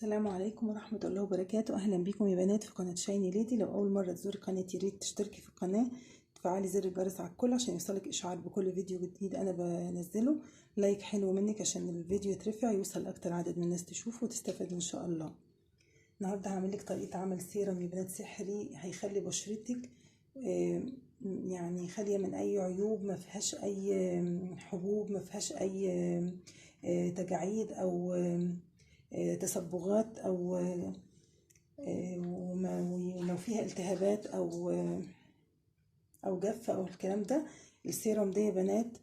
السلام عليكم ورحمة الله وبركاته. أهلا بكم يا بنات في قناة شايني ليدي. لو أول مرة تزوري قناتي ياريت تشتركي في القناة، تفعلي زر الجرس على الكل عشان يوصلك إشعار بكل فيديو جديد أنا بنزله. لايك حلو منك عشان الفيديو يترفع يوصل أكتر عدد من الناس تشوفه وتستفاد إن شاء الله. النهاردة هعملك طريقة عمل سيرم يا بنات سحري هيخلي بشرتك يعني خالية من أي عيوب، ما فيهاش أي حبوب، ما فيهاش أي تجاعيد أو تصبغات او ولو فيها التهابات او جافه او الكلام ده. السيرم ده يا بنات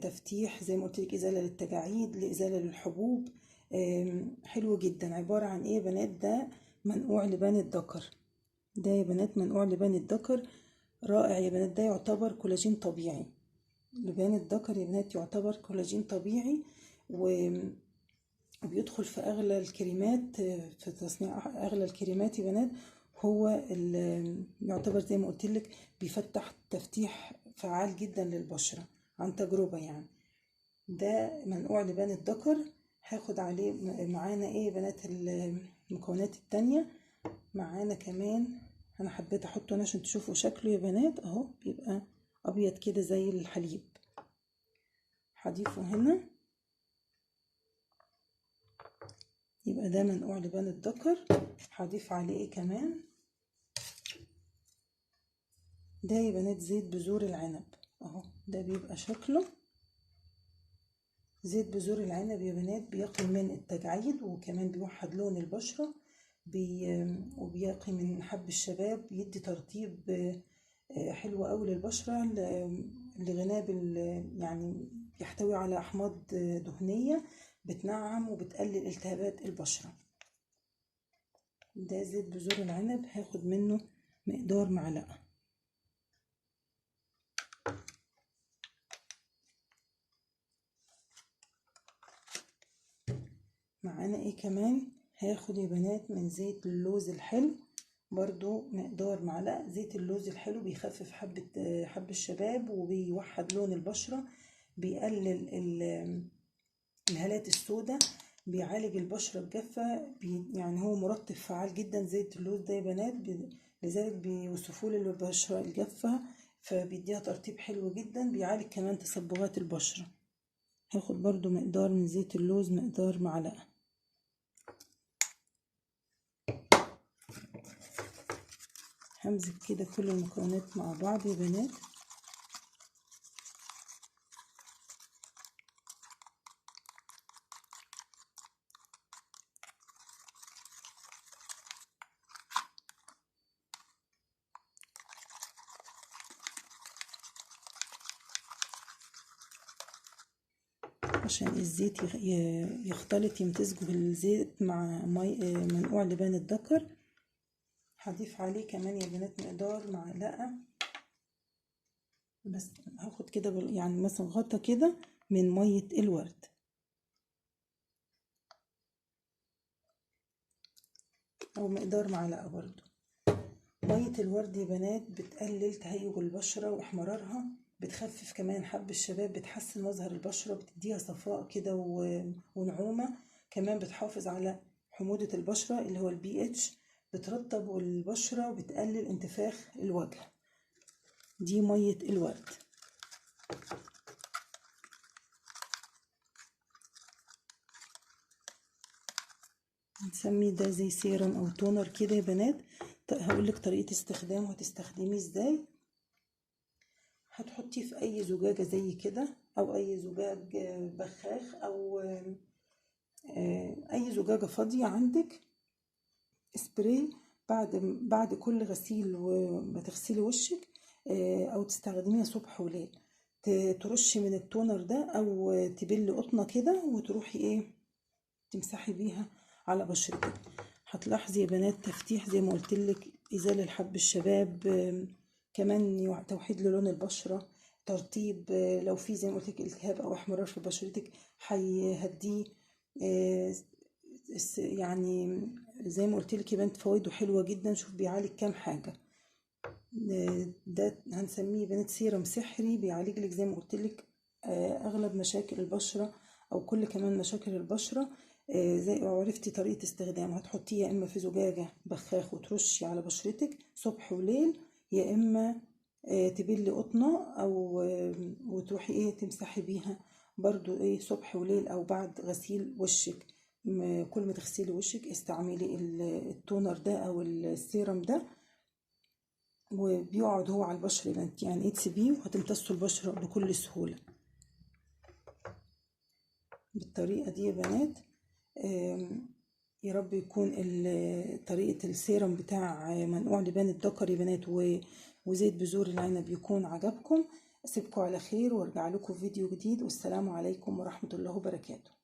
تفتيح زي ما قلت لك، ازاله للتجاعيد، لازاله للحبوب، حلو جدا. عباره عن ايه يا بنات؟ ده منقوع لبان الذكر. ده يا بنات منقوع لبان الذكر رائع يا بنات. ده يعتبر كولاجين طبيعي. لبان الذكر يا بنات يعتبر كولاجين طبيعي وبيدخل في اغلى الكريمات، في تصنيع اغلى الكريمات يا بنات. هو يعتبر زي ما قلت لك بيفتح تفتيح فعال جدا للبشره عن تجربه يعني. ده منقوع لبان الذكر. هاخد عليه معانا ايه يا بنات؟ المكونات التانية معانا كمان. انا حبيت احطه هنا عشان تشوفوا شكله يا بنات، اهو بيبقى ابيض كده زي الحليب. هضيفه هنا، يبقى ده منقوع لبان الذكر. هضيف عليه ايه كمان؟ ده يا بنات زيت بذور العنب، اهو ده بيبقى شكله. زيت بذور العنب يا بنات بيقي من التجاعيد، وكمان بيوحد لون البشرة، وبيقي من حب الشباب، بيدي ترطيب حلو قوي للبشرة، لغناء يعني بيحتوي على احماض دهنية بتنعم وبتقلل التهابات البشرة. ده زيت بذور العنب، هاخد منه مقدار معلقة. معانا ايه كمان؟ هاخد يا بنات من زيت اللوز الحلو برضو مقدار معلقة. زيت اللوز الحلو بيخفف حب الشباب وبيوحد لون البشرة، بيقلل الهالات السوداء، بيعالج البشرة الجافة، يعني هو مرطب فعال جدا زيت اللوز ده يا بنات. لذلك بيوصفوه للبشرة الجافة، فبيديها ترطيب حلو جدا، بيعالج كمان تصبغات البشرة. هاخد برضو مقدار من زيت اللوز، مقدار معلقة. همزج كده كل المكونات مع بعض يا بنات. عشان الزيت يختلط، يمتزجوا بالزيت مع منقوع لبان الذكر. هضيف عليه كمان يا بنات مقدار معلقة بس، هاخد كده يعني مثلا غطا كده من مية الورد. او مقدار معلقة برضو. مية الورد يا بنات بتقلل تهيج البشرة واحمرارها، بتخفف كمان حب الشباب، بتحسن مظهر البشرة، بتديها صفاء كده ونعومة. كمان بتحافظ على حموضة البشرة اللي هو الPH، بترطب البشرة وبتقلل انتفاخ الوجه. دي مية الورد. هنسمي ده زي سيرم او تونر كده يا بنات. هقولك طريقة استخدامه وهتستخدميه ازاي. هتحطيه في اي زجاجة زي كده، او اي زجاج بخاخ، او اي زجاجة فاضية عندك. سبراي بعد كل غسيل وما تغسلي وشك، او تستخدميها صبح وليل، ترشي من التونر ده، او تبلي قطنة كده وتروحي ايه تمسحي بيها على بشرتك. هتلاحظي يا بنات تفتيح زي ما قلت لك، ازاله لحب الشباب، كمان توحيد للون البشره، ترطيب، لو في زي ما قلت لك التهاب او احمرار في بشرتك هيهديه. يعني زي ما قلت لك يا بنات فوائده حلوه جدا. شوف بيعالج كام حاجه. ده هنسميه بنات سيرم سحري، بيعالج لك زي ما قلت لك اغلب مشاكل البشره، او كل كمان مشاكل البشره. زي عرفتي طريقة استخدامه، هتحطيه يا اما في زجاجة بخاخ وترشي على بشرتك صبح وليل، يا اما تبلي قطنة او وتروحي تمسحي بيها برضو صبح وليل او بعد غسيل وشك. كل ما تغسلي وشك استعملي التونر ده او السيرم ده، وبيقعد هو على البشرة يعني تسيبيه وهتمتصوا البشرة بكل سهولة. بالطريقة دي يا بنات يا رب يكون طريقة السيرم بتاع منقوع لبان الذكر يا بنات وزيت بذور العنب يكون عجبكم. اسيبكم على خير وارجع لكم فيديو جديد، والسلام عليكم ورحمة الله وبركاته.